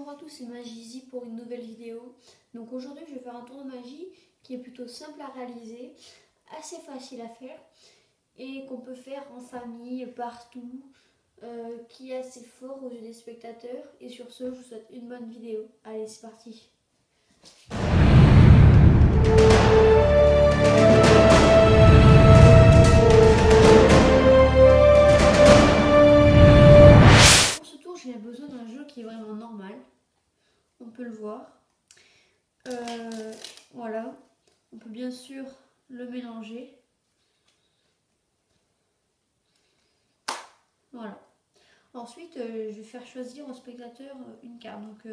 Bonjour à tous, c'est Magizy pour une nouvelle vidéo. Donc aujourd'hui je vais faire un tour de magie qui est plutôt simple à réaliser, assez facile à faire et qu'on peut faire en famille, partout, qui est assez fort aux yeux des spectateurs. Et sur ce, je vous souhaite une bonne vidéo. Allez, c'est parti. Pour ce tour, j'ai besoin d'un jeu qui est vraiment normal. On peut le voir. Voilà. On peut bien sûr le mélanger. Voilà. Ensuite, je vais faire choisir au spectateur une carte. Donc,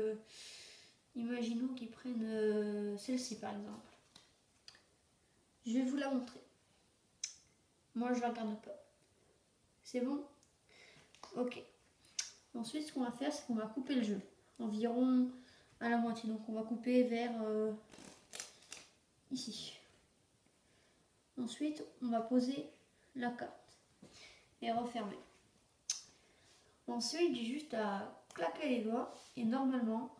imaginons qu'ils prennent celle-ci par exemple. Je vais vous la montrer. Moi, je ne la regarde pas. C'est bon? Ok. Ensuite, ce qu'on va faire, c'est qu'on va couper le jeu. Environ à la moitié. Donc, on va couper vers ici. Ensuite, on va poser la carte et refermer. Ensuite, j'ai juste à claquer les doigts et normalement,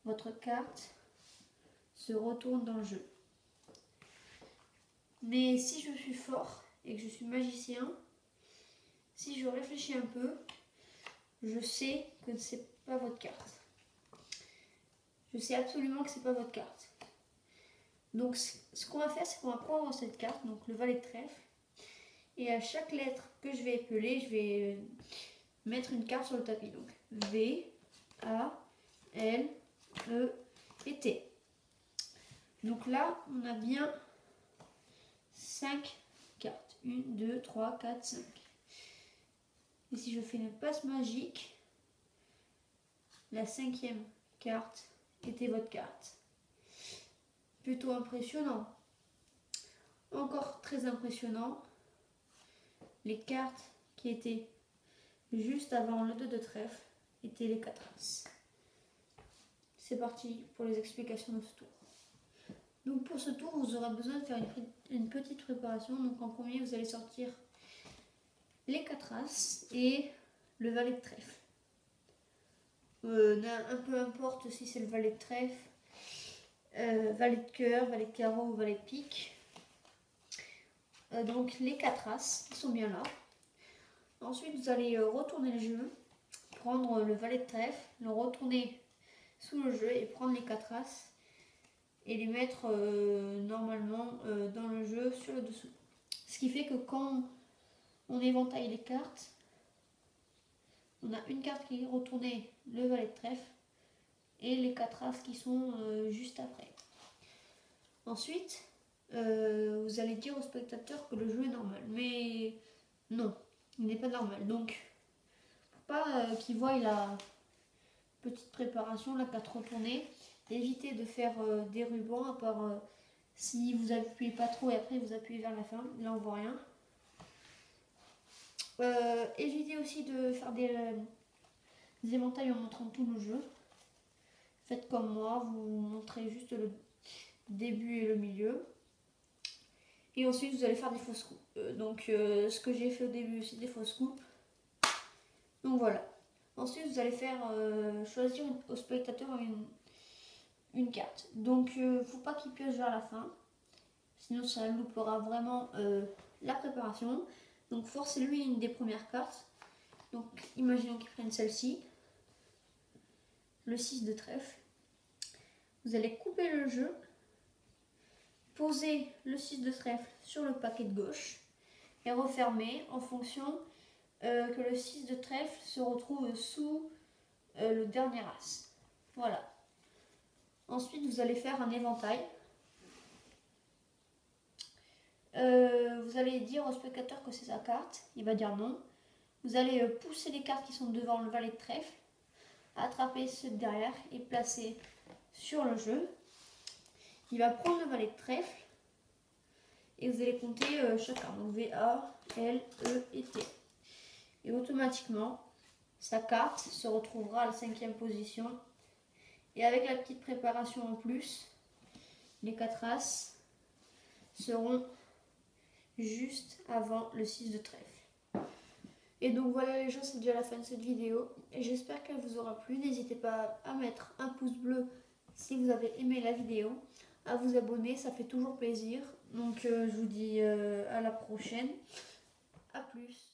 votre carte se retourne dans le jeu. Mais si je suis fort et que je suis magicien, si je réfléchis un peu, je sais que c'est pas votre carte. Je sais absolument que c'est pas votre carte. Donc ce qu'on va faire, c'est qu'on va prendre cette carte, donc le valet de trèfle, et à chaque lettre que je vais épeler, je vais mettre une carte sur le tapis. Donc V, A, L, E et T. Donc là, on a bien 5 cartes. 1, 2, 3, 4, 5. Et si je fais une passe magique, la 5e carte était votre carte. Plutôt impressionnant. Encore très impressionnant, les cartes qui étaient juste avant le 2 de trèfle étaient les 4 as. C'est parti pour les explications de ce tour. Donc pour ce tour, vous aurez besoin de faire une petite préparation. Donc en premier, vous allez sortir les 4 as et le valet de trèfle. Un peu importe si c'est le valet de trèfle, valet de cœur, valet de carreau ou valet de pique. Donc les 4 as, ils sont bien là. Ensuite, vous allez retourner le jeu, prendre le valet de trèfle, le retourner sous le jeu et prendre les 4 as et les mettre normalement dans le jeu sur le dessous. Ce qui fait que quand on éventaille les cartes, on a une carte qui est retournée, le valet de trèfle, et les 4 as qui sont juste après. Ensuite, vous allez dire au spectateur que le jeu est normal. Mais non, il n'est pas normal. Donc, pour pas qu'il voie la petite préparation, la carte retournée, évitez de faire des rubans, à part si vous appuyez pas trop et après vous appuyez vers la fin. Là, on voit rien. Évitez aussi de faire des éventails en montrant tout le jeu. Faites comme moi, vous montrez juste le début et le milieu. Et ensuite, vous allez faire des fausses coupes. Ce que j'ai fait au début, c'est des fausses coupes. Donc voilà. Ensuite, vous allez faire choisir au spectateur une carte. Donc, faut pas qu'il pioche vers la fin. Sinon, ça loupera vraiment la préparation. Donc, forcez-lui une des premières cartes. Donc, imaginons qu'il prenne celle-ci. Le 6 de trèfle. Vous allez couper le jeu. Poser le 6 de trèfle sur le paquet de gauche. Et refermer en fonction que le 6 de trèfle se retrouve sous le dernier as. Voilà. Ensuite, vous allez faire un éventail. Vous allez dire au spectateur que c'est sa carte. Il va dire non. Vous allez pousser les cartes qui sont devant le valet de trèfle, attraper ceux de derrière et placer sur le jeu. Il va prendre le valet de trèfle et vous allez compter chacun. Donc V, A, L, E et T. Et automatiquement, sa carte se retrouvera à la 5e position. Et avec la petite préparation en plus, les 4 as seront juste avant le 6 de trèfle. Et donc voilà les gens, c'est déjà la fin de cette vidéo. Et j'espère qu'elle vous aura plu. N'hésitez pas à mettre un pouce bleu si vous avez aimé la vidéo. À vous abonner, ça fait toujours plaisir. Donc je vous dis à la prochaine. À plus.